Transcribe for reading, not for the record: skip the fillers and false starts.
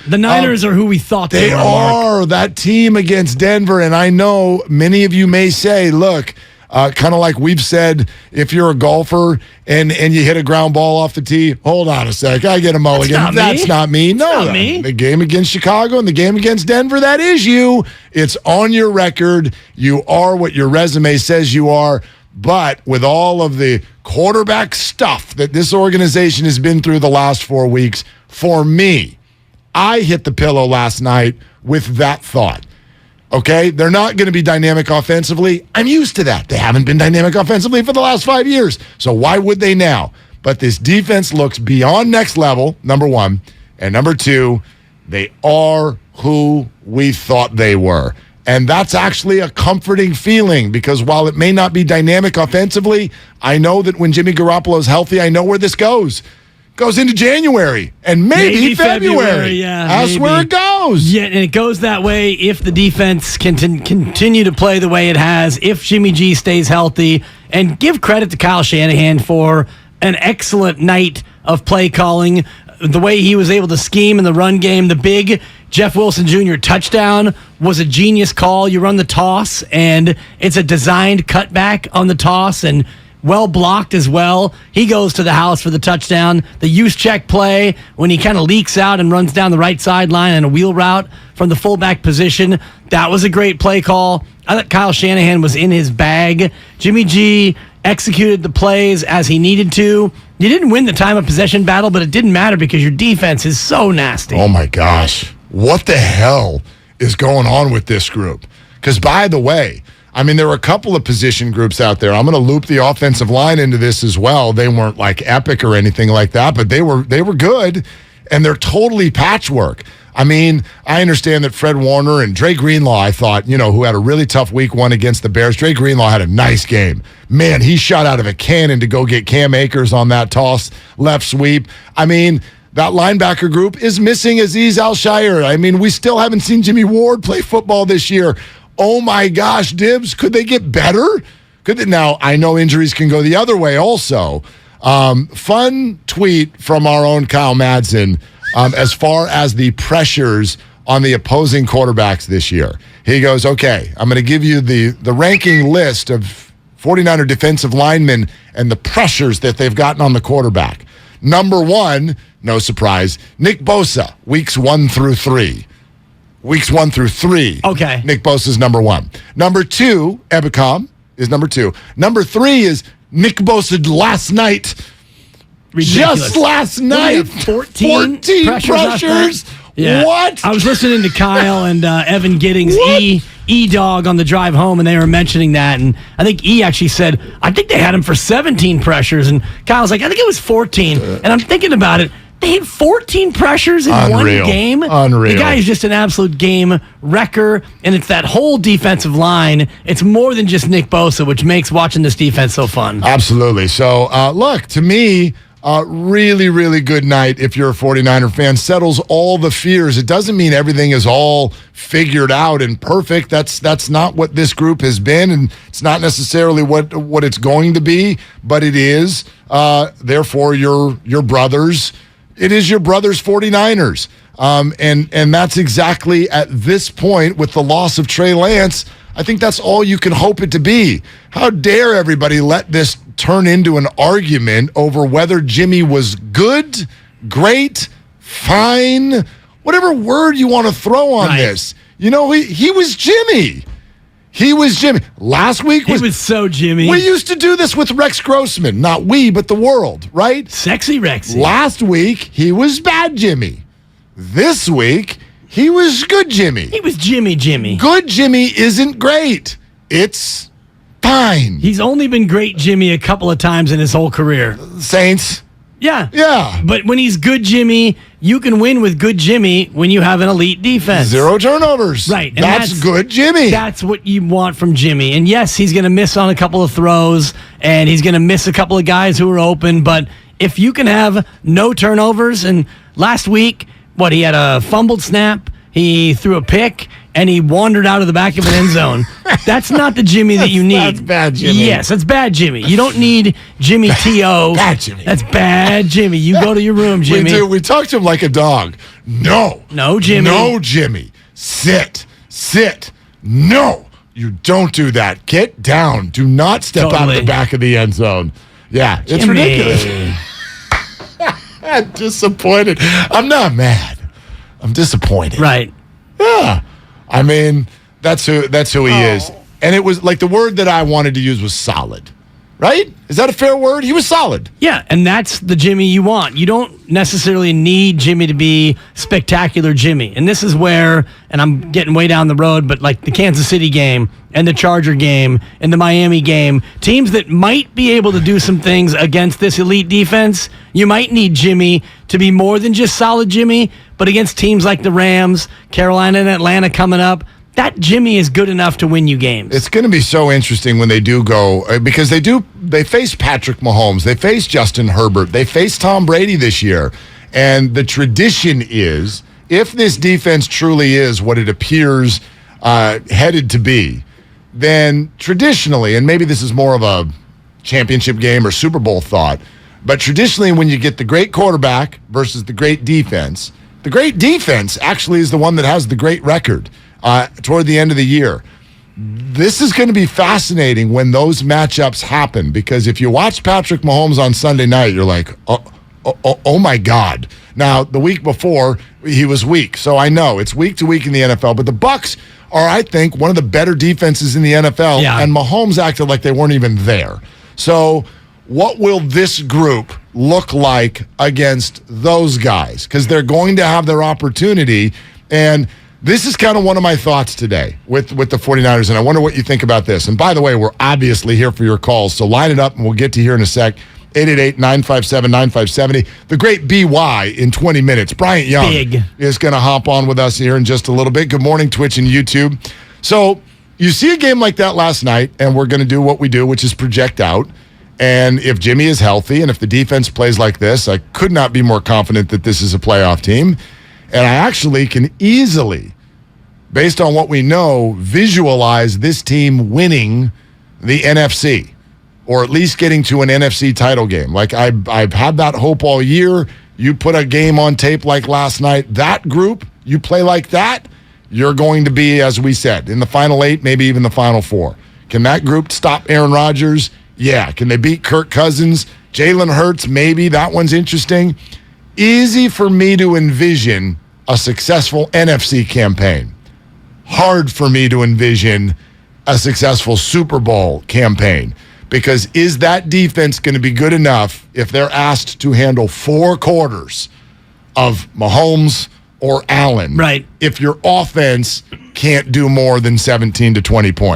The Niners are who we thought they were. They are that team against Denver, and I know many of you may say, look, kind of like we've said, if you're a golfer and you hit a ground ball off the tee, hold on a sec, I get a mulligan. That's not me. No, not me. The game against Chicago and the game against Denver, that is you. It's on your record. You are what your resume says you are. But with all of the quarterback stuff that this organization has been through the last 4 weeks, for me, I hit the pillow last night with that thought. Okay? They're not going to be dynamic offensively. I'm used to that. They haven't been dynamic offensively for the last 5 years. So why would they now? But this defense looks beyond next level, number one. And number two, they are who we thought they were. And that's actually a comforting feeling because while it may not be dynamic offensively, I know that when Jimmy Garoppolo is healthy, I know where this goes. Goes into January and maybe February. Yeah, that's where it goes. Yeah, and it goes that way if the defense can continue to play the way it has, if Jimmy G stays healthy. And give credit to Kyle Shanahan for an excellent night of play calling. The way he was able to scheme in the run game, the big Jeff Wilson Jr. touchdown was a genius call. You run the toss, and it's a designed cutback on the toss, and well blocked as well. He goes to the house for the touchdown. The use check play when he kind of leaks out and runs down the right sideline on a wheel route from the fullback position. That was a great play call. I thought Kyle Shanahan was in his bag. Jimmy G executed the plays as he needed to. You didn't win the time of possession battle, but it didn't matter because your defense is so nasty. Oh, my gosh. What the hell is going on with this group? Because, by the way, I mean, there were a couple of position groups out there. I'm going to loop the offensive line into this as well. They weren't like epic or anything like that, but they were good, and they're totally patchwork. I mean, I understand that Fred Warner and Dre Greenlaw, I thought, who had a really tough week one against the Bears. Dre Greenlaw had a nice game. Man, he shot out of a cannon to go get Cam Akers on that toss left sweep. I mean, that linebacker group is missing Azeez Al-Shaair. I mean, we still haven't seen Jimmy Ward play football this year. Oh, my gosh, Dibs, could they get better? Now, I know injuries can go the other way also. Fun tweet from our own Kyle Madsen as far as the pressures on the opposing quarterbacks this year. He goes, okay, I'm going to give you the ranking list of 49er defensive linemen and the pressures that they've gotten on the quarterback. Number one, no surprise, Nick Bosa, weeks 1 through 3. Weeks 1 through 3. Okay. Nick Bosa's number one. Number two, Ebicom is number two. Number 3 is Nick Bosa last night. Ridiculous. Just last night. 14 pressures. Yeah. What? I was listening to Kyle and Evan Giddings, E-Dog on the drive home, and they were mentioning that. And I think E actually said, I think they had him for 17 pressures. And Kyle's like, I think it was 14. And I'm thinking about it. They had 14 pressures in one game. Unreal. The guy is just an absolute game wrecker, and it's that whole defensive line. It's more than just Nick Bosa, which makes watching this defense so fun. Absolutely. So, look, to me, really, really good night if you're a 49er fan. Settles all the fears. It doesn't mean everything is all figured out and perfect. That's not what this group has been, and it's not necessarily what it's going to be, but it is. Therefore, your brothers. It is your brother's 49ers. And that's exactly at this point with the loss of Trey Lance, I think that's all you can hope it to be. How dare everybody let this turn into an argument over whether Jimmy was good, great, fine, whatever word you want to throw on this. He was Jimmy. He was Jimmy. Last week he was so Jimmy. We used to do this with Rex Grossman. Not we, but the world, right? Sexy Rexy. Last week, he was bad Jimmy. This week, he was good Jimmy. He was Jimmy. Good Jimmy isn't great. It's fine. He's only been great Jimmy a couple of times in his whole career. Saints. Yeah. But when he's good Jimmy, you can win with good Jimmy when you have an elite defense. 0 turnovers. Right. And that's good Jimmy. That's what you want from Jimmy. And yes, he's going to miss on a couple of throws, and he's going to miss a couple of guys who are open. But if you can have no turnovers, and last week, he had a fumbled snap, he threw a pick, and he wandered out of the back of an end zone. That's not the Jimmy that you need. That's bad Jimmy. Yes, that's bad Jimmy. You don't need Jimmy T.O. Bad Jimmy. That's bad Jimmy. You go to your room, Jimmy. We talk to him like a dog. No, Jimmy. No, Jimmy. Sit. No, you don't do that. Get down. Do not step out of the back of the end zone. Yeah, it's ridiculous. I'm disappointed. I'm not mad. I'm disappointed. Right. Yeah. I mean, that's who he is. And it was like the word that I wanted to use was solid. Right? Is that a fair word? He was solid. Yeah, and that's the Jimmy you want. You don't necessarily need Jimmy to be spectacular Jimmy. And this is where, and I'm getting way down the road, but like the Kansas City game and the Charger game and the Miami game, teams that might be able to do some things against this elite defense, you might need Jimmy to be more than just solid Jimmy, but against teams like the Rams, Carolina, and Atlanta coming up, that Jimmy is good enough to win you games. It's going to be so interesting when they do go, because they face Patrick Mahomes, they face Justin Herbert, they face Tom Brady this year. And the tradition is, if this defense truly is what it appears headed to be, then traditionally, and maybe this is more of a championship game or Super Bowl thought, but traditionally when you get the great quarterback versus the great defense actually is the one that has the great record. Toward the end of the year. This is going to be fascinating when those matchups happen, because if you watch Patrick Mahomes on Sunday night, you're like, oh my God. Now, the week before, he was weak. So I know it's week to week in the NFL, but the Bucs are, I think, one of the better defenses in the NFL, and Mahomes acted like they weren't even there. So what will this group look like against those guys? Because they're going to have their opportunity, and this is kind of one of my thoughts today with the 49ers, and I wonder what you think about this. And by the way, we're obviously here for your calls, so line it up, and we'll get to here in a sec. 888-957-9570. The great BY in 20 minutes. Bryant Young is going to hop on with us here in just a little bit. Good morning, Twitch and YouTube. So you see a game like that last night, and we're going to do what we do, which is project out. And if Jimmy is healthy, and if the defense plays like this, I could not be more confident that this is a playoff team. And I actually can easily, based on what we know, visualize this team winning the NFC, or at least getting to an NFC title game. Like I've had that hope all year. You put a game on tape like last night, that group, you play like that, you're going to be, as we said, in the final 8, maybe even the final 4. Can that group stop Aaron Rodgers? Yeah. Can they beat Kirk Cousins? Jalen Hurts? Maybe. That one's interesting. Easy for me to envision a successful NFC campaign. Hard for me to envision a successful Super Bowl campaign, because is that defense going to be good enough if they're asked to handle 4 quarters of Mahomes or Allen? Right. If your offense can't do more than 17 to 20 points.